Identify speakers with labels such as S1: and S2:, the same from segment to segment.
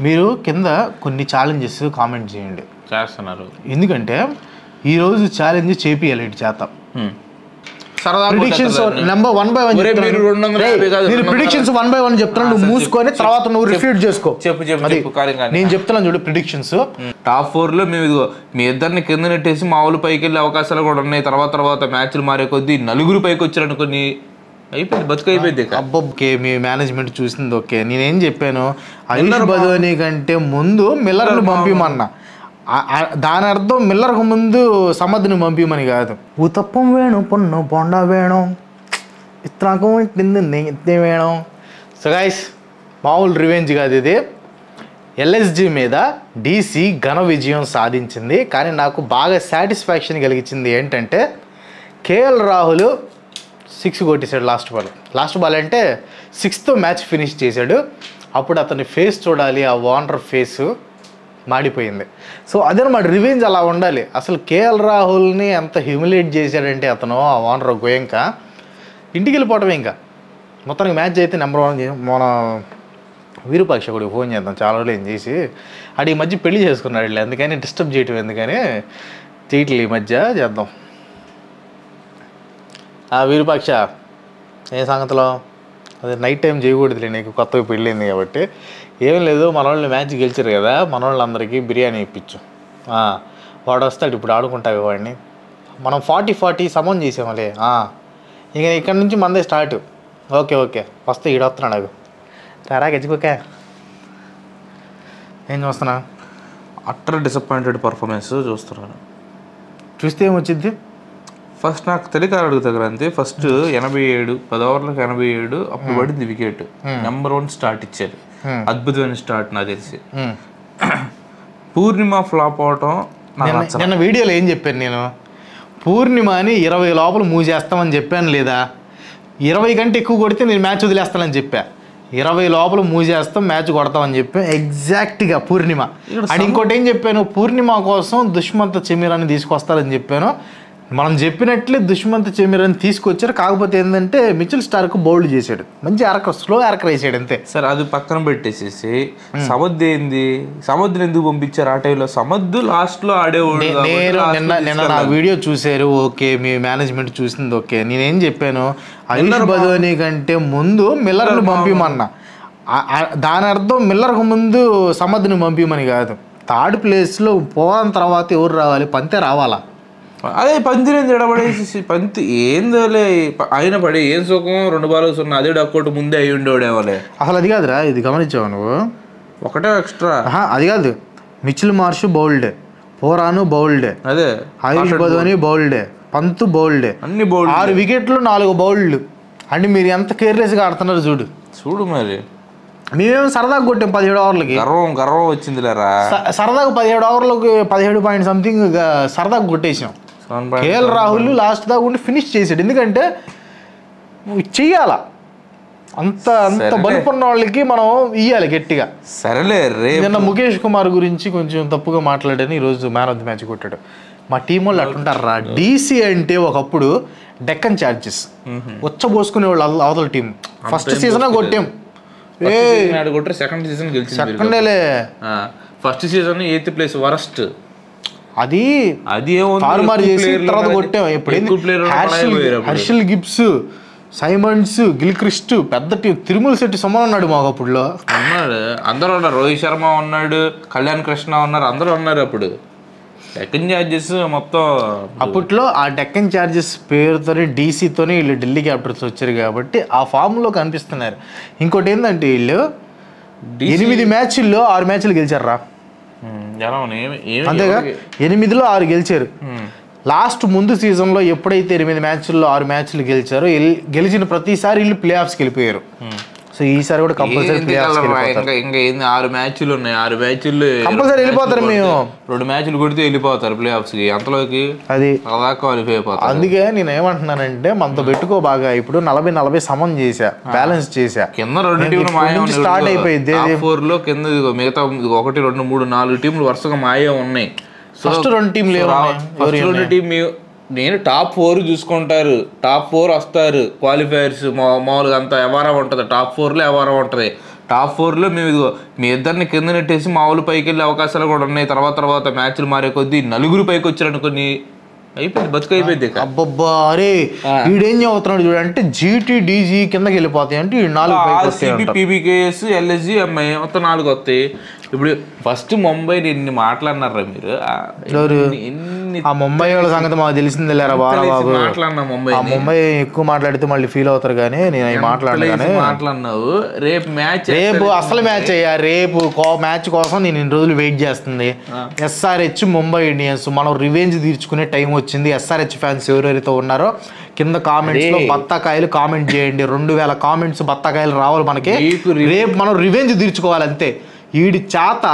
S1: మీరు కింద కొన్ని ఛాలెంజెస్ కామెంట్ చేయండి.
S2: చేస్తున్నారు.
S1: ఎందుకంటే ఈరోజు ఛాలెంజ్ చేపియాలి ఇటు చేత. ప్రిడిక్షన్స్ నెంబర్ 1 by 1 నేను ప్రిడిక్షన్స్ 1 by 1 చెప్తాను, నువ్వు మూసుకొని తర్వాత నువ్వు రిఫ్యూట్ చేసుకో. నేను చెప్తున్నాను చూడు ప్రిడిక్షన్స్.
S2: టాప్ 4 లో మేము ఇదిగో మీ ఇద్దరిని కింద నెట్టేసి మా వాళ్ళు పైకి వెళ్ళే అవకాశాలు కూడా ఉన్నాయి. తర్వాత మ్యాచ్లు మారే కొద్దీ నలుగురు పైకి వచ్చారు అనుకుని అయిపోయింది, బతుకు అయిపోయింది.
S1: అబ్బోకే మీ మేనేజ్మెంట్ చూసింది ఓకే. నేనేం చెప్పాను, ఆయుష్ బదోని కంటే ముందు మిల్లర్ను పంపిమన్నా. దాని అర్థం మిల్లర్కు ముందు సమర్థని పంపిమని కాదు. ఉతప్పం వేణు పొన్ను బొండ వేణం ఇత్రాకం వేణం. సో గైస్ మామూలు రివెంజ్ కాదు ఇది. ఎల్ఎస్జి మీద డీసీ ఘన విజయం సాధించింది. కానీ నాకు బాగా సాటిస్ఫాక్షన్ కలిగించింది ఏంటంటే కేఎల్ రాహుల్ 6 కొట్టేశాడు లాస్ట్ బాల్ అంటే 6th మ్యాచ్ ఫినిష్ చేశాడు. అప్పుడు అతని ఫేస్ చూడాలి, ఆ వార్నర్ ఫేస్ మాడిపోయింది. సో అదనమాట రివెంజ్ అలా ఉండాలి. అసలు కేఎల్ రాహుల్ని ఎంత హ్యూమిలేట్ చేశాడంటే అతను ఆ వార్నర్ గోయంక ఇంటికి వెళ్ళిపోవటమే. ఇంకా మొత్తానికి మ్యాచ్ అయితే నెంబర్ 1 మన విరూపాక్ష కూడా ఫోన్ చేద్దాం, చాలా రోజులు ఏం చేసి ఆడి ఈ మధ్య పెళ్లి చేసుకున్నాడు. అందుకని డిస్టర్బ్ చేయటం ఎందుకని చేయట్లేదు, ఈ మధ్య చేద్దాం. విరూపాక్ష ఏ సంగతిలో అది నైట్ టైం చేయకూడదులే, నీకు కొత్తగా పెళ్ళింది కాబట్టి. ఏం లేదు, మన వాళ్ళు మ్యాచ్ గెలిచారు కదా, మన వాళ్ళందరికీ బిర్యానీ ఇప్పించు. వాడు వస్తాడు ఇప్పుడు ఆడుకుంటావు వాడిని. మనం 40-40 సమం చేసామలే. ఇక ఇక్కడ నుంచి మనదే స్టార్ట్. ఓకే వస్తే ఈడ వస్తున్నాడు. నాకు రారా గెచ్చుకోకే. ఏం చూస్తున్నా?
S2: అట్టర్ డిసప్పాయింటెడ్ పర్ఫార్మెన్స్ చూస్తున్నాను.
S1: చూస్తే ఏమొచ్చింది?
S2: ఫస్ట్ నాకు తెలియక అడుగుతా కదా అంతే. ఫస్ట్ 87 10 ఓవర్లకు 87 అప్పుడు పడింది వికెట్. నెంబర్ 1 స్టార్ట్ ఇచ్చారు, అద్భుతమైన స్టార్ట్ నాకు తెలిసి. పూర్ణిమ ఫ్లాప్ అవటం.
S1: నిన్న వీడియోలో ఏం చెప్పాను నేను, పూర్ణిమని 20 లోపల మూవ్ చేస్తామని చెప్పాను లేదా? 20 కంటే ఎక్కువ కొడితే నేను మ్యాచ్ వదిలేస్తానని చెప్పా. 20 లోపల మూవ్ చేస్తాం, మ్యాచ్ కొడతామని చెప్పాను ఎగ్జాక్ట్గా పూర్ణిమ. అండ్ ఇంకోటి ఏం చెప్పాను, పూర్ణిమ కోసం దుష్మంత్ చెమీరాని తీసుకొస్తారని చెప్పాను. మనం చెప్పినట్లే దుష్మంత్ చెమీరాని తీసుకొచ్చారు. కాకపోతే ఏంటంటే మిచెల్ స్టార్క్ బౌల్డ్ చేశాడు, మంచి స్లో యార్కర్ వేసాడు అంతే.
S2: సార్ అది పక్కన పెట్టేసేసి సమద్ ఏంది, సముద్రం ఎందుకు పంపించారు ఆ టైంలో? సముద్రం లాస్ట్ లో ఆడేవాడు.
S1: నిన్న నా వీడియో చూసారు ఓకే, మీ మేనేజ్మెంట్ చూసింది ఓకే. నేనేం చెప్పాను, ఆయుష్ బదోని కంటే ముందు మిల్లర్ను పంపిమన్నా. దాని అర్థం మిల్లర్కు ముందు సమర్థని పంపిమని కాదు. 3rd ప్లేస్లో పోవడం తర్వాత ఎవరు రావాలి? పంతే రావాలా?
S2: అదే పంతిని ఎడబడేసి పంతి ఏందోలే ఆయన పడి ఏం సుఖం 2 బాల్స్ ఉన్నా అదే డక్కోటి ముందే అయ్యి ఉండేవాడే.
S1: అసలు అది కాదురా, ఇది గమనించావు నువ్వు?
S2: ఒకటే ఎక్స్ట్రా.
S1: అది కాదు, మిచిల్ మార్ష్ బౌల్డే, పోరాను బౌల్డే,
S2: అదే
S1: ఆయుష్ బదోని బౌల్డే, పంతు బౌల్డే,
S2: అన్ని బౌల్డ్.
S1: 6 వికెట్లు 4 బౌల్డ్. అంటే మీరు ఎంత కేర్లెస్గా ఆడుతున్నారు చూడు.
S2: మరి
S1: మేమేమో సరదాగా కొట్టాం 17 ఓవర్లకి.
S2: గర్వం వచ్చింది లేరా,
S1: సరదాగా 17 ఓవర్లకి 17 పాయింట్ సంథింగ్ సరదాగా కొట్టేసాం. కేఎల్ రాహుల్ లాస్ట్ దాకా ఉండి ఫినిష్ చేసాడు. ఎందుకంటే చెయ్యాల అంత బలుపున్న వాళ్ళకి మనం ఇయ్యాలి గట్టిగా.
S2: సరేలే
S1: నిన్న ముఖేష్ కుమార్ గురించి కొంచెం తప్పుగా మాట్లాడాని ఈరోజు మ్యాన్ ఆఫ్ ది మ్యాచ్ కొట్టాడు. మా టీం వాళ్ళు అట్టుంటారా? డీసీ అంటే ఒకప్పుడు డెక్కన్ చార్జెస్ ఉచ్చబోసుకునే వాళ్ళు అవతల టీం. ఫస్ట్ సీజన్ కొట్టాం,
S2: సెకండ్ సీజన్ గెలిచింది.
S1: సెకండేలే,
S2: first season 8th place worst.
S1: అది తారుమారు చేసి తర్వాత కొట్టాం. హర్షల్ గిబ్స్, సైమన్స్, గిల్క్రిస్ట్ పెద్ద టీం. తిరుమల శెట్టి సుమన్ ఉన్నాడు మాకు అప్పుడులో.
S2: అందరూ ఉన్నారు, రోహిత్ శర్మ ఉన్నాడు, కళ్యాణ్ కృష్ణ ఉన్నారు, అందరూ ఉన్నారు. అప్పుడు డెక్కన్ చార్జెస్ మొత్తం
S1: అప్పట్లో ఆ డెక్కన్ చార్జెస్ పేరుతోనే డీసీతోనే వీళ్ళు ఢిల్లీ క్యాపిటల్స్ వచ్చారు కాబట్టి ఆ ఫామ్లో కనిపిస్తున్నారు. ఇంకోటి ఏంటంటే వీళ్ళు 8 మ్యాచ్ల్లో 6 మ్యాచ్లు గెలిచారు. అంతేగా, 8లో 6 గెలిచారు. లాస్ట్ ముందు సీజన్లో ఎప్పుడైతే 8 మ్యాచ్ల్లో 6 మ్యాచ్లు గెలిచారో గెలిచిన ప్రతిసారి వీళ్ళు ప్లే ఆఫ్స్కి వెళ్ళిపోయారు. సో ఈసారి కూడా కంపల్సరీ
S2: 6 మ్యాచ్లు ఉన్నాయి, 6 మ్యాచ్లు
S1: కంపల్సరీ వెళ్ళిపోతారు. మేము
S2: 2 మ్యాచ్లు కొడితే వెళ్ళిపోతారు ప్లే ఆఫ్స్ కి. అంతలోకి
S1: అది
S2: క్వాలిఫై అయిపోతారు.
S1: అందుకే నేను ఏమంటున్నానంటే మనతో పెట్టుకో బాగా. ఇప్పుడు 40-40 సమం చేసా, బ్యాలెన్స్ చేసా.
S2: కింద 2 టీంలు
S1: స్టార్ట్ అయిపోయింది
S2: 4 లో కింద మిగతా 1 2 3 4 టీంలు వరుసగా మాయే ఉన్నాయి.
S1: ఫస్ట్ 2 టీంలు
S2: నేను టాప్ 4 చూసుకుంటారు. టాప్ 4 వస్తారు క్వాలిఫైర్స్. మామూలుగా అంతా వ్యవహారం ఉంటుంది, టాప్ 4లో వ్యవహారం ఉంటుంది. టాప్ 4లో మేము ఇదిగో మీ ఇద్దరిని కింద నెట్టేసి మా వాళ్ళు పైకి వెళ్ళే అవకాశాలు కూడా ఉన్నాయి. తర్వాత మ్యాచ్లు మారే కొద్దీ నలుగురు పైకి వచ్చారనుకొని అయిపోయింది, బతుకు అయిపోయింది.
S1: అబ్బబ్బా అరే వీడేం చదువుతున్నాడు చూడంటే GT/DG కిందకి వెళ్ళిపోతాయి అంటే ఈ 4
S2: PBKS LSG MI మొత్తం 4 వస్తాయి. ఇప్పుడు ఫస్ట్ ముంబైని ఎన్ని మాట్లాడినారా మీరు?
S1: ఆ ముంబై వాళ్ళ సంగతి మాకు తెలిసింది లేరా బాబు.
S2: మాట్లాడినా
S1: ముంబై ఎక్కువ మాట్లాడితే మళ్ళీ ఫీల్ అవుతారు కానీ నేను అవి
S2: మాట్లాడినావు. రేపు
S1: అసలు మ్యాచ్ అయ్యా, రేపు మ్యాచ్ కోసం నేను ఇన్ని రోజులు వెయిట్ చేస్తుంది. SRH Mumbai Indians. మనం రివెంజ్ తీర్చుకునే టైం వచ్చింది. SRH ఫ్యాన్స్ ఎవరెవరైతే ఉన్నారో కింద కామెంట్స్ లో బత్తాకాయలు కామెంట్ చేయండి. 2000 కామెంట్స్ బత్తాకాయలు రావాలి మనకి. రేపు మనం రివెంజ్ తీర్చుకోవాలి అంతే. వీడి చేత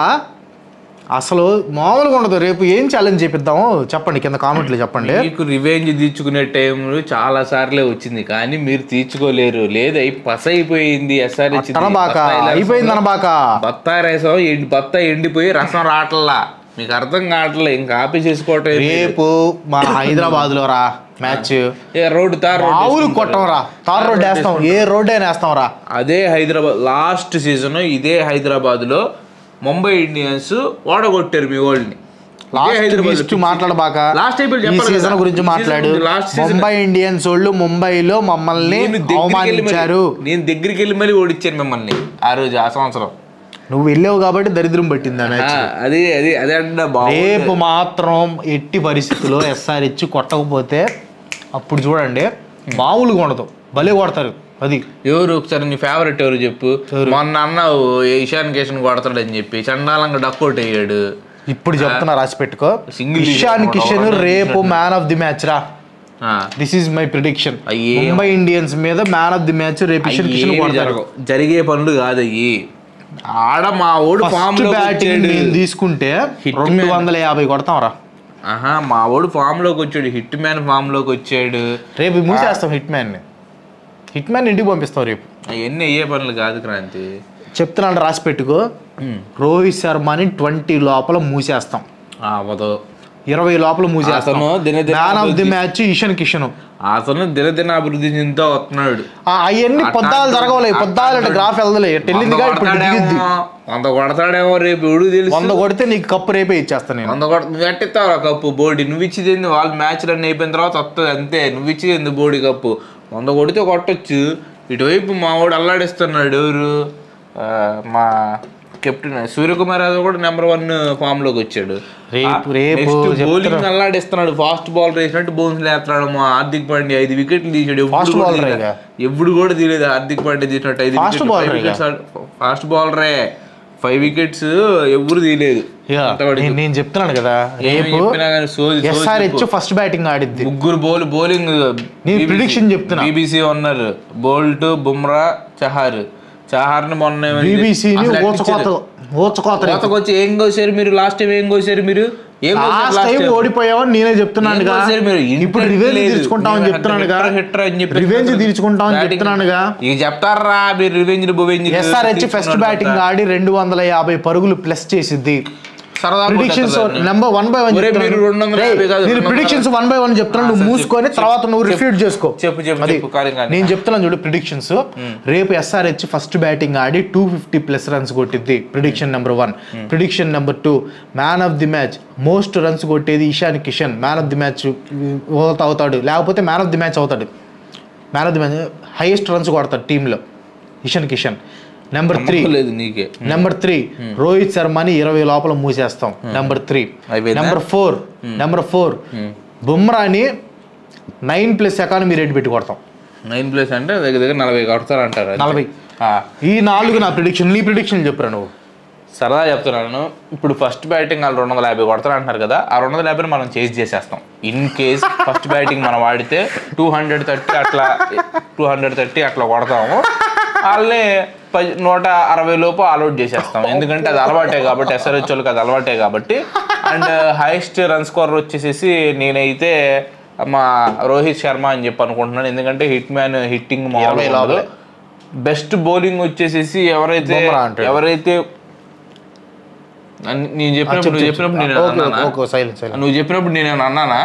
S1: అసలు మామూలుగా ఉండదు. రేపు ఏం ఛాలెంజ్ చేపిద్దామో చెప్పండి కింద కామెంట్లు చెప్పండి.
S2: మీకు రివెంజ్ తీర్చుకునే టైం చాలా సార్లే వచ్చింది కానీ మీరు తీర్చుకోలేరు. లేదా పస అయిపోయింది.
S1: అయిపోయింది అనబాక.
S2: బత్తా రసం బత్తా ఎండిపోయి రసం రావట్లా, మీకు అర్థం కావట్లే. ఇంకా ఆపి చేసుకోవటం.
S1: రేపు మా హైదరాబాద్ లో రా మ్యాచ్.
S2: రోడ్డు తార్
S1: కొట్టం రా, తార్ రోడ్ వేస్తాం, ఏ రోడ్ అయినా వేస్తాం రా.
S2: అదే హైదరాబాద్ లాస్ట్ సీజన్ ఇదే హైదరాబాద్ లో ముంబై ఇండియన్స్ ఓడగొట్టారు మీ వాళ్ళని.
S1: మాట్లాడబాక సీజన్ గురించి మాట్లాడు. ముంబై ఇండియన్స్ వాళ్ళు ముంబైలో మమ్మల్ని అవమానించారు.
S2: నేను దగ్గరికి వెళ్ళి మళ్ళీ ఓడిచ్చాను మిమ్మల్ని ఆ రోజు ఆ సంవత్సరం.
S1: నువ్వు వెళ్ళావు కాబట్టి దరిద్రం పట్టింది.
S2: అదే
S1: రేపు మాత్రం ఎట్టి పరిస్థితుల్లో SRH కొట్టకపోతే అప్పుడు చూడండి మామూలుగా ఉండదు, భలే కొడతారు. అది
S2: ఎవరు ఒకసారి నీ ఫేవరెట్ ఎవరు చెప్పు. మొన్న అన్నావు ఇషాన్ కిషన్ కొడతాడని చెప్పి, చండాలంగా డక్అవుట్ అయ్యాడు.
S1: ఇప్పుడు చెప్తున్నా రాసి పెట్టుకో. ఇషాన్ కిషన్ రేపు మ్యాన్ ఆఫ్ ది మ్యాచ్ రా. This is my prediction. Mumbai Indians మీద మ్యాన్ ఆఫ్ ది మ్యాచ్ రేపు ఇషాన్ కిషన్ కొడతారు.
S2: జరిగే పనులు కాదయ్యి. ఆడ మా ఓడు ఫామ్ లో
S1: బ్యాటింగ్ తీసుకుంటే 250 కొడతాం రా.
S2: మా ఓడు ఫామ్ లోకి వచ్చాడు, హిట్ మ్యాన్ ఫామ్ లోకి వచ్చాడు.
S1: రేపు మూసేస్తాం హిట్ మ్యాన్ ఇంటికి పంపిస్తాం రేపు.
S2: అవన్నీ అయ్యే పనులు కాదు క్రాంతి,
S1: చెప్తున్నాను రాసి పెట్టుకో. రోహిత్ శర్మని 20 లోపల మూసేస్తాం.
S2: అవ్వదు,
S1: 20 లోపల మూసేస్తాం. Man of the match Ishan Kishan.
S2: అతను దినదిన అభివృద్ధి చెందుతూ వస్తున్నాడు.
S1: అవన్నీ పొద్దాలు జరగలే, పొద్దాలు అంటే గ్రాఫ్ వెళ్దలే.
S2: 100 కొడతాడేమో రేపు. ఎవడు తెలుసు
S1: 100 కొడితే నీకు కప్పు రేపే ఇచ్చేస్తాను నేను.
S2: 100 కొడ నువ్వు ఎట్టిస్తావు కప్పు బోడీ? నువ్వు ఇచ్చేది వాళ్ళు మ్యాచ్ రన్ అయిపోయిన తర్వాత వస్తుంది అంతే. నువ్వు ఇచ్చేది బోడీ కప్పు. 100 కొడితే కొట్టొచ్చు. ఇటువైపు మా వాడు అల్లాడిస్తున్నాడు. ఎవరు మా కెప్టెన్ సూర్యకుమార్ యాదవ్ కూడా నెంబర్ 1 ఫామ్ లోకి వచ్చాడు. బౌలింగ్ అల్లాడిస్తున్నాడు. ఫాస్ట్ బాల్ వేసినట్టు బౌన్స్ లేస్తున్నాడు. మా హార్దిక్ పాండ్యా 5 వికెట్లు తీసాడు. ఎప్పుడు కూడా తీయలేదు హార్దిక్ పాండ్యా తీసినట్టు 5 వికెట్స్. ఫాస్ట్ బౌలరే 5 వికెట్స్ ఎవరు తీయలేదు.
S1: నేను చెప్తున్నాను కదా SRH ఫస్ట్ బ్యాటింగ్ ఆడిద్ది.
S2: 3 బౌలింగ్
S1: ప్రిడిక్షన్ చెప్తున్నా.
S2: BBC ఉన్నారు బోల్ట్, బుమ్రా, చహార్ని మొన్న వచ్చి ఏం కోసారు మీరు? లాస్ట్ టైం ఏం కోసారు మీరు?
S1: ఓడిపోయావని నేనే చెప్తున్నాను. ఇప్పుడు రివెంజ్ తీర్చుకుంటామని చెప్తున్నానుగా.
S2: ఇక చెప్తారా మీరు రివెంజ్?
S1: SRH ఫస్ట్ బ్యాటింగ్ ఆడి 250 పరుగులు ప్లస్ చేసిద్ది. Predictions number 1 by 1 predictions 1 by 1 చెప్తున్నాను. నువ్వు మూసుకొని తర్వాత నువ్వు రిఫ్యూట్ చేసుకో. నేను చెప్తున్నాను చూడు ప్రిడిక్షన్స్. రేపు SRH ఫస్ట్ బ్యాటింగ్ ఆడి 250+ రన్స్ కొట్టిద్ది. Prediction number 1. Prediction number 2 man of the match most runs కొట్టేది Ishan Kishan. Man of the match అవుతాడు, లేకపోతే మ్యాన్ ఆఫ్ ది మ్యాచ్ అవుతాడు. Man of the match highest runs కొడతాడు టీంలో ఇషాన్ కిషన్. నెంబర్ 3 రోహిత్ శర్మని 20 లోపల మూసేస్తాం. నెంబర్ 3. నెంబర్ 4 బుమ్రాని 9+ ఎకానమీ రేట్ పెట్టి కొడతాం.
S2: 9+ అంటే దగ్గర 40 కొడతారు అంటారు.
S1: 40. ఈ 4 నా ప్రిడిక్షన్. నీ ప్రిడిక్షన్ చెప్పురా నువ్వు.
S2: సరదా చెప్తున్నాను. ఇప్పుడు ఫస్ట్ బ్యాటింగ్ వాళ్ళు 250 కొడతారు అంటారు కదా. ఆ 250 మనం చేజ్ చేసేస్తాం. ఇన్ కేస్ ఫస్ట్ బ్యాటింగ్ మనం వాడితే 230 అట్లా కొడతాము. వాళ్ళని 160 లోపు ఆల్అౌట్ చేసేస్తాం. ఎందుకంటే అది అలవాటే కాబట్టి, SRH వాళ్ళకి అది అలవాటే కాబట్టి. అండ్ హైయెస్ట్ రన్ స్కోర్ వచ్చేసేసి నేనైతే మా రోహిత్ శర్మ అని చెప్పి అనుకుంటున్నాను. ఎందుకంటే హిట్టింగ్ మామూలు. బెస్ట్ బౌలింగ్ వచ్చేసేసి ఎవరైతే నేను చెప్పినప్పుడు నువ్వు చెప్పినప్పుడు నేను అన్నానా?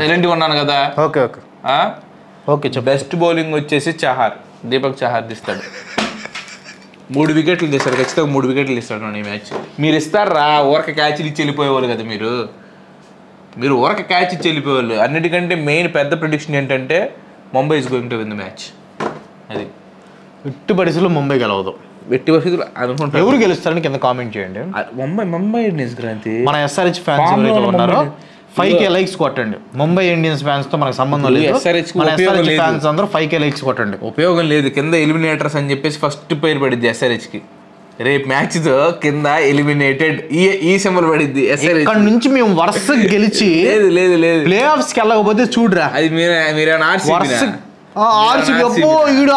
S2: సైలెంట్గా ఉన్నాను కదా. బెస్ట్ బౌలింగ్ వచ్చేసి దీపక్ చహార్ తీస్తాడు. 3 వికెట్లు తీస్తారు, ఖచ్చితంగా 3 వికెట్లు తీస్తాడు ఈ మ్యాచ్. మీరు ఇస్తారా ఊరక క్యాచ్లు ఇచ్చి వెళ్ళిపోయేవాళ్ళు కదా మీరు ఊరక క్యాచ్ ఇచ్చి వెళ్ళిపోయేవాళ్ళు. అన్నిటికంటే మెయిన్ పెద్ద ప్రిడిక్షన్ ఏంటంటే Mumbai is going to win the match. అది
S1: ఎట్టి పరిస్థితుల్లో ముంబై గెలవదు.
S2: ఎట్టి పరిస్థితులు అనుకుంటారు.
S1: ఎవరు గెలుస్తారని కింద కామెంట్ చేయండి.
S2: ముంబై ఇండియన్స్ క్రాంతి.
S1: మన SRH ఫ్యాన్స్ ఎవరైతే ఉన్నారో 5K లైక్స్ కొట్టండి. ముంబై ఇండియన్స్ ఫ్యాన్స్ తో మనకు సంబంధం లేదు. మన SRH ఫ్యాన్స్ అందరూ 5K లైక్స్ కొట్టండి.
S2: ఉపయోగం లేదు. కింద ఎలిమినేటర్స్ అని చెప్పేసి ఫస్ట్ పేరు పడిద్ది SRH కి. రేపు మ్యాచ్ తో కింద ఎలిమినేటెడ్ ఈ సింబల్ పడిద్ది SRH.
S1: ఇక్కడ నుంచి మేము వరుసగా గెలిచి
S2: లేదు
S1: ప్లే ఆఫ్స్ కి వెళ్ళకపోతే చూడరా.
S2: అది మీరేనా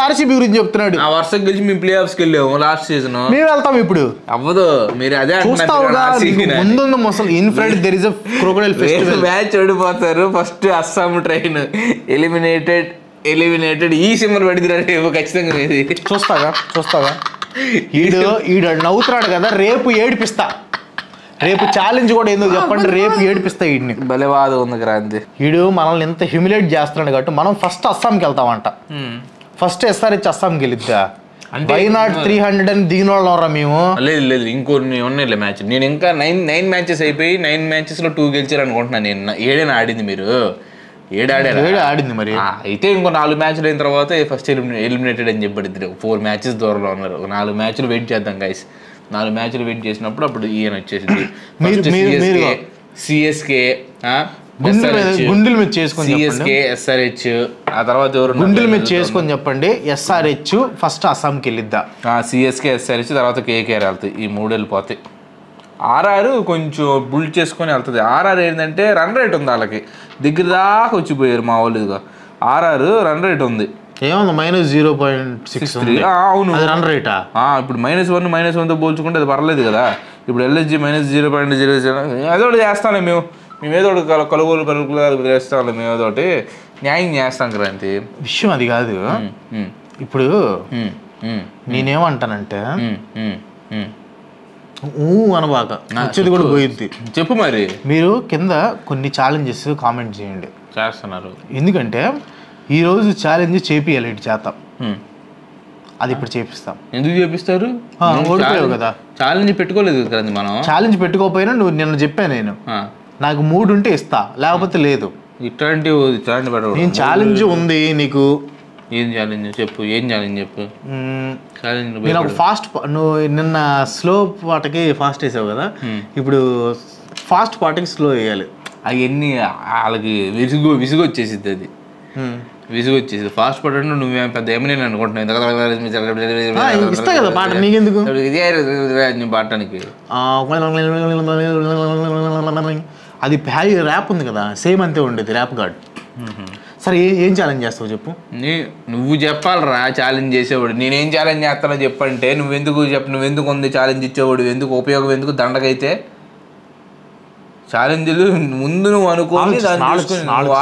S1: ఆర్సీబీ గురించి చెప్తున్నాడు.
S2: ఆ వరుసగా గెలిచి మేము ప్లే ఆఫ్స్ కి వెళ్ళాము లాస్ట్ సీజన్.
S1: మేము వెళ్తాం ఇప్పుడు.
S2: అవ్వదు. మీరు అదే
S1: ముందు ముసలు in front there is a crocodile festival.
S2: Match ఓడిపోతారు. ఫస్ట్ అస్సాం ట్రైన్ ఎలిమినేటెడ్ ఈ సింబల్ పడిద్ది రేపు ఖచ్చితంగా.
S1: చూస్తాగా ఈడు నవ్వుతున్నాడు కదా, రేపు ఏడిపిస్తా. రేపు ఛాలెంజ్ కూడా ఎందుకు చెప్పండి, రేపు ఏడిపిస్తా ఈడిని.
S2: బలవాదం ఉంది క్రాంతి.
S1: ఈడు మనల్ని ఎంత హ్యూమిలేట్ చేస్తున్నాడు కాబట్టి మనం ఫస్ట్ అస్సాంకి వెళ్తామంట. ఫస్ట్ SRH అస్సాంకి వెళ్ళిద్దా అంటే వై నాట్ 300 అని దిగిన వాళ్ళరా మేము.
S2: లేదు ఇంకొన్ని ఉన్నాయి మ్యాచ్. నేను ఇంకా 9 మ్యాచెస్ అయిపోయి 9 మ్యాచెస్ లో 2 గెలిచారు అనుకుంటున్నాను. నేను 7 ఆడింది, మీరు 7 ఆడింది. మరి అయితే ఇంకో 4 మ్యాచ్లు అయిన తర్వాత ఫస్ట్ ఎలిమినేటెడ్ అని చెప్పబడింది. 4 మ్యాచెస్ దూరంలో ఉన్నారు. 4 మ్యాచ్లు వెయిట్ చేద్దాం గైస్. 4 మ్యాచ్లు వెయిట్ చేసినప్పుడు అప్పుడు ఈయన వచ్చేసింది. సిఎస్కే
S1: గుండెల మీద చేసుకొని
S2: సిఎస్కే SRH ఆ తర్వాత ఎవరు
S1: గుండెల మీద చేసుకొని చెప్పండి. SRH ఫస్ట్ అస్సాంకి వెళ్ళిద్దా.
S2: సిఎస్కే SRH తర్వాత KKR వెళ్తాయి. ఈ 3 వెళ్ళిపోతాయి. RR కొంచెం బుల్డ్ చేసుకొని వెళ్తుంది. RR ఏంటంటే రన్ రేట్ ఉంది వాళ్ళకి, దగ్గర దాకా వచ్చిపోయారు మా వాళ్ళు. ఇదిగో RR రన్ రేట్ ఉంది.
S1: ఏమన్నా -0.63.
S2: అవును,
S1: రన్ రేటా.
S2: ఇప్పుడు -1 తో పోల్చుకుంటే అది పర్లేదు కదా. ఇప్పుడు LSG -0.00 అదొకటి చేస్తాను మేము ఏదో ఒకటి కలుగులు చేస్తాం. మేము ఏదో ఒకటి న్యాయం చేస్తాం క్రాంతి.
S1: విషయం అది కాదు. ఇప్పుడు నేనేమంటానంటే అనబాక వచ్చేది కూడా పోయిద్ది.
S2: చెప్పు మరి.
S1: మీరు కింద కొన్ని ఛాలెంజెస్ కామెంట్ చేయండి.
S2: చేస్తున్నారు.
S1: ఎందుకంటే ఈరోజు ఛాలెంజ్ చేపియాలి ఇటు చేత. అది ఇప్పుడు చేపిస్తాం.
S2: ఎందుకు చేపిస్తారు?
S1: ఓడిపోయావు కదా.
S2: ఛాలెంజ్ పెట్టుకోలేదు కదా మనం.
S1: ఛాలెంజ్ పెట్టుకోకపోయినా నువ్వు నిన్న చెప్పాను, నేను నాకు 3 ఉంటే ఇస్తా, లేకపోతే లేదు.
S2: ఇట్లాంటి
S1: నేను ఛాలెంజ్ ఉంది నీకు.
S2: ఏం ఛాలెంజ్ చెప్పు. ఏం ఛాలెంజ్ చెప్పు.
S1: నేను ఒక ఫాస్ట్, నువ్వు నిన్న స్లో పాటకి ఫాస్ట్ వేసావు కదా, ఇప్పుడు ఫాస్ట్ పాటకి స్లో వేయాలి.
S2: అవన్నీ వాళ్ళకి విసుగు వచ్చేసిద్ది. అది విసుగు వచ్చేసి ఫాస్ట్ పాట అంటే నువ్వేం పెద్ద ఏమని అనుకుంటున్నావు.
S1: ఇస్తా కదా పాట, నీకెందుకు
S2: పాడటానికి.
S1: అది ర్యాప్ ఉంది కదా, సేమ్ అంతే ఉండేది ర్యాప్ గార్డ్. సరే ఏం ఛాలెంజ్ చేస్తావు చెప్పు.
S2: నువ్వు చెప్పాలరా ఛాలెంజ్ చేసేవాడు. నేనేం ఛాలెంజ్ చేస్తానో చెప్పంటే నువ్వెందుకు ఉంది ఛాలెంజ్ ఇచ్చేవాడు, ఎందుకు ఉపయోగం, ఎందుకు దండకైతే. ఛాలెంజ్లు ముందు నువ్వు అనుకోని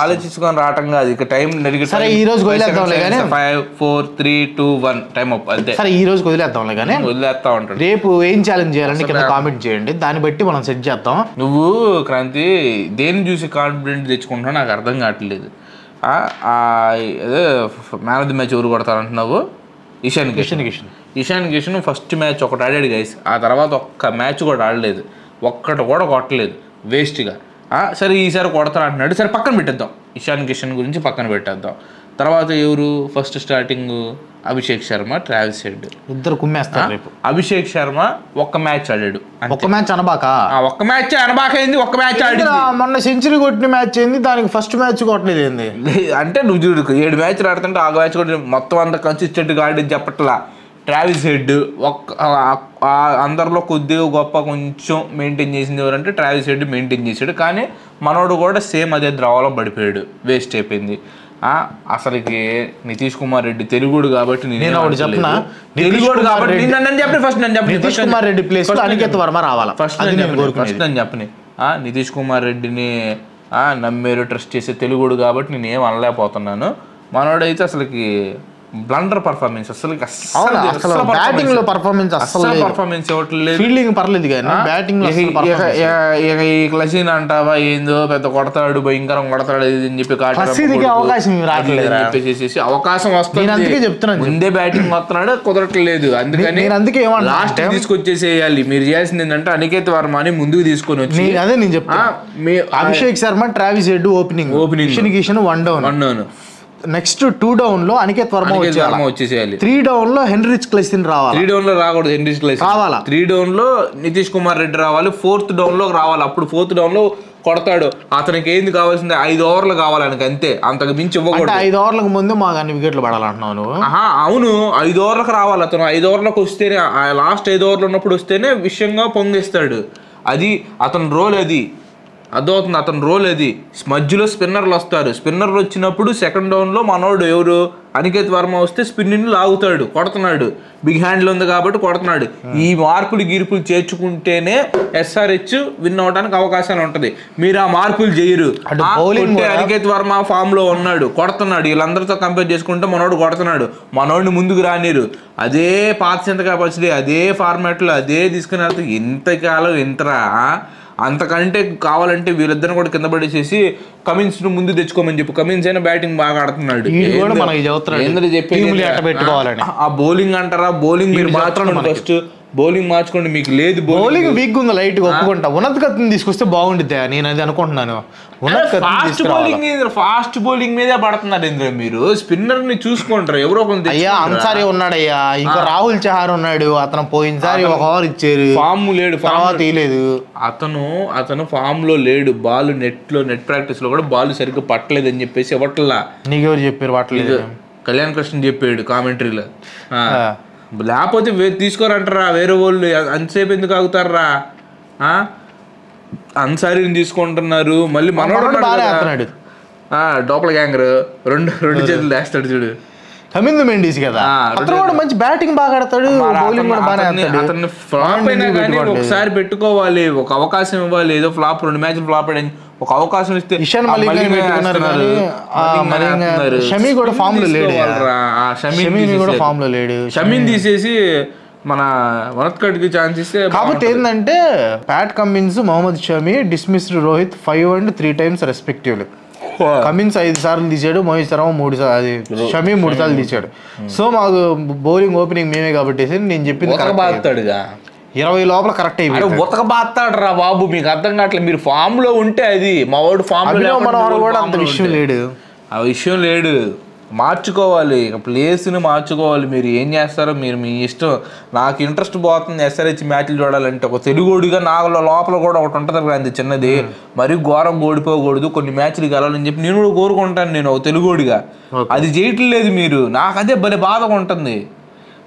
S2: ఆలోచించుకొని రావటం కాదు. ఇక టైం 5 4 3 2 1 టైం అప్ అంతే.
S1: సరే ఈ రోజు వదిలేద్దాంలే కానీ
S2: వదిలేస్తా ఉంటాడు.
S1: రేపు ఏం ఛాలెంజ్ చేయాలని కింద కామెంట్ చేయండి, దాన్ని బట్టి మనం సెట్ చేద్దాం.
S2: నువ్వు క్రాంతి దేన్ని చూసి కాన్ఫిడెంట్ తెచ్చుకుంటున్నావు నాకు అర్థం కావట్లేదు. అదే మ్యాన్ ఆఫ్ ది మ్యాచ్ ఎవరు కొడతారంటున్నావు? ఇషాన్ కిషన్ ఫస్ట్ మ్యాచ్ ఒకటి ఆడాడు గైస్. ఆ తర్వాత ఒక్క మ్యాచ్ కూడా ఆడలేదు, ఒక్కటి కూడా కొట్టలేదు, వేస్ట్గా. సరే ఈసారి కొడతాను అంటున్నాడు. సరే పక్కన పెట్టేద్దాం, ఇషాన్ కిషన్ గురించి పక్కన పెట్టేద్దాం. తర్వాత ఎవరు first starting? Abhishek Sharma, Travis head
S1: ఇద్దరు కుమ్మేస్తారు రేపు.
S2: అభిషేక్ శర్మ ఒక్క మ్యాచ్ ఆడాడు.
S1: ఒక్క మ్యాచ్ అనబాక
S2: అయింది. ఒక్క మ్యాచ్ ఆడి
S1: మొన్న సెంచరీ కొట్టిన మ్యాచ్ ఏంది, దానికి ఫస్ట్ మ్యాచ్ కొట్టలేదు ఏంది
S2: అంటే నువ్వు చూడు 7 మ్యాచ్లు ఆడుతుంటే ఆ మ్యాచ్ కూడా మొత్తం అంతా కన్సిస్టెంట్గా ఆడి చెప్పట్లా. ట్రావిస్ హెడ్ అందరిలో కొద్దిగా గొప్ప కొంచెం మెయింటైన్ చేసింది ఎవరంటే ట్రావిస్ హెడ్ మెయింటైన్ చేసాడు. కానీ మనోడు కూడా సేమ్ అదే ద్రవలో పడిపోయాడు, వేస్ట్ అయిపోయింది. అసలుకి నితీష్ కుమార్ రెడ్డి తెలుగుడు కాబట్టి
S1: నేను ఒకటి చెప్పనా,
S2: తెలుగుడు కాబట్టి
S1: నితీష్ కుమార్ రెడ్డి ప్లేస్ లో అనికేత్ వర్మ రావాలా
S2: ఫస్ట్ నేను చెప్పని. నితీష్ కుమార్ రెడ్డిని నమ్మేరు ట్రస్ట్ చేసే తెలుగుడు కాబట్టి నేను ఏం అనలేకపోతున్నాను. మనోడైతే అసలుకి బ్లండర్ పర్ఫార్మెన్స్ అసలు
S1: బ్యాటింగ్ లో పర్ఫార్మెన్స్
S2: పర్ఫార్మెన్స్ ఇవ్వట్లేదు.
S1: ఫీల్డింగ్ పర్లేదు కానీ బ్యాటింగ్ లో
S2: ఈ క్లసీన్ అంటావా ఏందో పెద్ద కొడతాడు భయంకరం కొడతాడు అని చెప్పి
S1: అవకాశం
S2: చెప్పేసి అవకాశం వస్తుంది.
S1: అందుకే చెప్తున్నాను,
S2: ముందే బ్యాటింగ్ వస్తున్నాడు కుదరట్లేదు. అందుకని
S1: అందుకే
S2: లాస్ట్ తీసుకొచ్చేసేయాలి. మీరు చేయాల్సింది ఏంటంటే అనికేత్ వర్మని ముందుకు తీసుకొని వచ్చి,
S1: అదే నేను చెప్తా, Abhishek Sharma, Travis head opening Kishan 1 down, next 2 down లో అనికేత్ వర్మ
S2: వచ్చేసేయాలి.
S1: 3 డౌన్ లో హెన్రిచ్ క్లైసెన్ రావాలి.
S2: 3 డౌన్ లో రాకూడదు, హెన్రిచ్ క్లైసెన్ రావాలా. 3 డౌన్ లో నితీష్ కుమార్ రెడ్డి రావాలి. 4th డౌన్ లో రావాలి. అప్పుడు 4th డౌన్ లో కొడతాడు. అతనికి ఏంది కావాల్సింది 5 ఓవర్లు కావాలి ఆయనకి, అంతే, అంతకు మించి ఇవ్వకూడదు.
S1: 5 ఓవర్లకు ముందు మాకు అన్ని వికెట్లు పడాలంటున్నాను.
S2: అవును, 5 ఓవర్లకు రావాలి అతను. 5 ఓవర్లకు వస్తేనే, లాస్ట్ 5 ఓవర్లు ఉన్నప్పుడు వస్తేనే విషయంగా పొంగిస్తాడు. అది అతని రోల్, అది అర్థమవుతుంది, అతని రోల్ అది. మధ్యలో స్పిన్నర్లు వస్తారు. స్పిన్నర్లు వచ్చినప్పుడు 2nd డౌన్లో మనోడు ఎవరు అనికేత్ వర్మ వస్తే స్పిన్నింగ్ లాగుతాడు, కొడుతున్నాడు, బిగ్ హ్యాండ్లు ఉంది కాబట్టి కొడుతున్నాడు. ఈ మార్పులు గీర్పులు చేర్చుకుంటేనే SRH విన్ అవడానికి అవకాశాలు ఉంటుంది. మీరు ఆ మార్పులు చేయరు. అనికేత్ వర్మ ఫామ్ లో ఉన్నాడు, కొడుతున్నాడు, వీళ్ళందరితో కంపేర్ చేసుకుంటే మనోడు కొడుతున్నాడు, మనోడిని ముందుకు రానిరు. అదే పాత చింతకాయ పచ్చడి, అదే ఫార్మాట్లో అదే తీసుకుని వెళ్తే ఎంతకాలం ఎంతరా. అంతకంటే కావాలంటే వీళ్ళిద్దరిని కూడా కింద పడేసేసి కమిన్స్ ను ముందు తెచ్చుకోమని చెప్పు. కమిన్స్ అయినా బ్యాటింగ్ బాగా ఆడుతున్నాడు. ఆ బౌలింగ్ అంటారా, బౌలింగ్ మీరు మార్చుకోండి, ఫస్ట్ బౌలింగ్ మార్చుకోండి. మీకు లేదు
S1: బౌలింగ్ వీక్ ఉంది, లైట్ గా ఒప్పుకుంటా. ఉన్నత కత్తిని తీసుకొస్తే బాగుండిద్దా, నేను అది అనుకుంటున్నాను.
S2: ఫాస్ట్ బౌలింగ్ మీదే పడుతున్నారు ఇంద్ర. మీరు స్పిన్నర్ ని చూసుకుంటారు, ఎవరో కొంత.
S1: అయ్యా అన్సారీ ఉన్నాడయ్యా, ఇంకా రాహుల్ చహార్ ఉన్నాడు. అతను పోయినసారి 1 ఓవర్ ఇచ్చారు,
S2: ఫామ్ లేడు,
S1: తర్వాత తీయలేదు.
S2: అతను ఫామ్ లో లేడు. బాల్ నెట్ ప్రాక్టీస్ లో కూడా బాల్ సరిగ్గా పట్టలేదు అని చెప్పేసి ఇవ్వట్లా.
S1: నీకెవరు చెప్పారు పట్టలేదు?
S2: కళ్యాణ్ కృష్ణ చెప్పాడు కామెంటరీలో. లేకపోతే తీసుకోరంటారా వేరే వాళ్ళు, అంతసేపు ఎందుకు ఆగుతారా? అన్సారీని తీసుకుంటున్నారు. మళ్ళీ మనోడు డోపల గ్యాంగర్ రెండు చేతులు వేస్తాడు చూడు,
S1: కమిందు మెండిస్ కదా, అతను కూడా మంచి బ్యాటింగ్ బాగా ఆడతాడు, బౌలింగ్ కూడా బాగా ఆడతాడు.
S2: అతన్ని ఫ్లాప్ అయినా కానీ ఒకసారి పెట్టుకోవాలి, ఒక అవకాశం ఇవ్వాలి. ఏదో ఫ్లాప్ 2 మ్యాచ్లు ఫ్లాప్ అయ్యి ఒక అవకాశం ఇస్తే
S1: ఇషాన్ మలిక్ షమీ కూడా ఫామ్ లో లేడు.
S2: షమీని తీసేసి మన వనత్కట్కి ఛాన్స్ ఇస్తే.
S1: కాబట్టి ఏంటంటే Pat Cummins, Mohammed Shami, dismissed Rohit 5 and 3 times respectively. Cummins 5 సార్లు తీసాడు, మోహిత్ శర్మ 3 సార్లు, షమీ 3 సార్లు తీసాడు. సో మాకు బౌలింగ్ ఓపెనింగ్ మేమే కాబట్టి నేను చెప్పింది 20 లోపల కరెక్ట్ అయిపోయింది.
S2: ఉతక బాస్తాడు రా బాబు, మీకు అర్థం కావట్లేదు. మీరు ఫామ్ లో ఉంటే అది, మా వాడు ఫామ్ లో
S1: కూడా అంత విషయం లేడు,
S2: ఆ విషయం లేడు. మార్చుకోవాలి, ప్లేస్ని మార్చుకోవాలి. మీరు ఏం చేస్తారో మీరు మీ ఇష్టం. నాకు ఇంట్రెస్ట్ పోతుంది SRH మ్యాచ్లు చూడాలంటే. ఒక తెలుగుడిగా నాకు లోపల కూడా ఒకటి ఉంటుంది కదా చిన్నది, మరీ ఘోరం ఓడిపోకూడదు, కొన్ని మ్యాచ్లు గెలవాలని చెప్పి నేను కూడా కోరుకుంటాను. నేను ఒక తెలుగుడిగా అది చేయట్లేదు మీరు. నాకు అదే భలే బాధగా ఉంటుంది.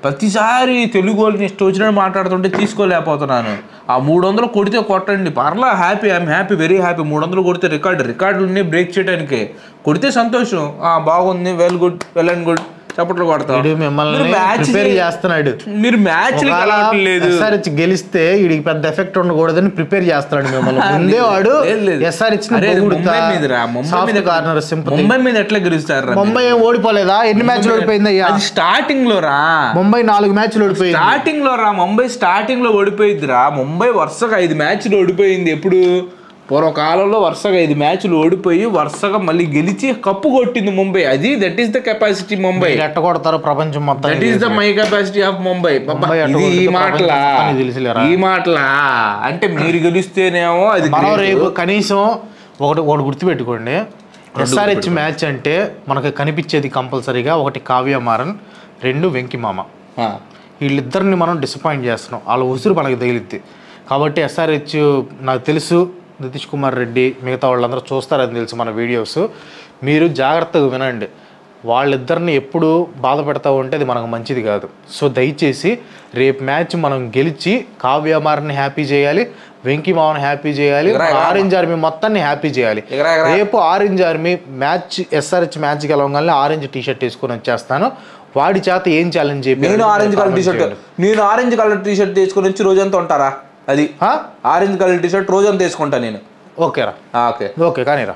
S2: ప్రతిసారి తెలుగు వాళ్ళని ఇష్టం వచ్చినట్టు మాట్లాడుతుంటే తీసుకోలేకపోతున్నాను. ఆ 300 కొడితే కొట్టండి, పర్లా, happy, I'm happy, very happy. 300 కొడితే రికార్డులన్నీ బ్రేక్ చేయడానికి కొడితే సంతోషం. బాగుంది, well good, well and good, చప్పట్లు కొడతాడు. మీరు మ్యాచ్
S1: గెలిస్తే వీడికి పెద్ద ఎఫెక్ట్ ఉండకూడదని ప్రిపేర్ చేస్తున్నాడు మిమ్మల్ని. ముందే వాడు
S2: ముంబై మీద ఎట్లా గెలుస్తారు?
S1: ముంబై ఓడిపోలేదా? ఎన్ని మ్యాచ్లు ఓడిపోయింది అయ్యా?
S2: స్టార్టింగ్ లో రా,
S1: ముంబై 4 మ్యాచ్లు ఓడిపోయింది.
S2: స్టార్టింగ్ లో రా, ముంబై స్టార్టింగ్ లో ఓడిపోయిందిరా. ముంబై వరుసగా 5 మ్యాచ్లు ఓడిపోయింది. ఎప్పుడు పూర్వకాలంలో వరుసగా 5 మ్యాచ్లు ఓడిపోయి వరుసగా మళ్ళీ గెలిచి కప్పు కొట్టింది ముంబై. అది that is the capacity Mumbai.
S1: ఎట్ట కొడతారు ప్రపంచం మొత్తం,
S2: that is the my capacity of Mumbai. ఈ మాటలా అంటే మీరు గెలిస్తేనేమో అది.
S1: మనం రేపు కనీసం ఒకటి గుర్తుపెట్టుకోండి, SRH మ్యాచ్ అంటే మనకు కనిపించేది కంపల్సరీగా 1 కావ్య మారన్, 2 వెంకి మామ. వీళ్ళిద్దరిని మనం డిసప్పాయింట్ చేస్తున్నాం, వాళ్ళ ఉసురు మనకు తగిలిద్ది. కాబట్టి SRH నాకు తెలుసు, నితీష్ కుమార్ రెడ్డి మిగతా వాళ్ళందరూ చూస్తారని తెలుసు మన వీడియోస్. మీరు జాగ్రత్తగా వినండి. వాళ్ళిద్దరిని ఎప్పుడు బాధ పెడతా ఉంటే అది మనకు మంచిది కాదు. సో దయచేసి రేపు మ్యాచ్ మనం గెలిచి కావ్యమార్ని హ్యాపీ చేయాలి, వెంకీ మావన్ హ్యాపీ చేయాలి, ఆరెంజ్ ఆర్మీ మొత్తాన్ని హ్యాపీ చేయాలి. రేపు Orange Army match SRH match గెలవగానే ఆరెంజ్ టీషర్ట్ వేసుకొని వచ్చేస్తాను. వాడి చేత ఏం ఛాలెంజ్ చెప్పి
S2: నేను ఆరెంజ్ కలర్ టీషర్ట్ తీసుకొని వచ్చి రోజంతా ఉంటారా? అది ఆరెంజ్ కలర్ టీషర్ట్ రోజంతా తీసుకుంటా నేను.
S1: ఓకేరా, ఓకే కానీరా.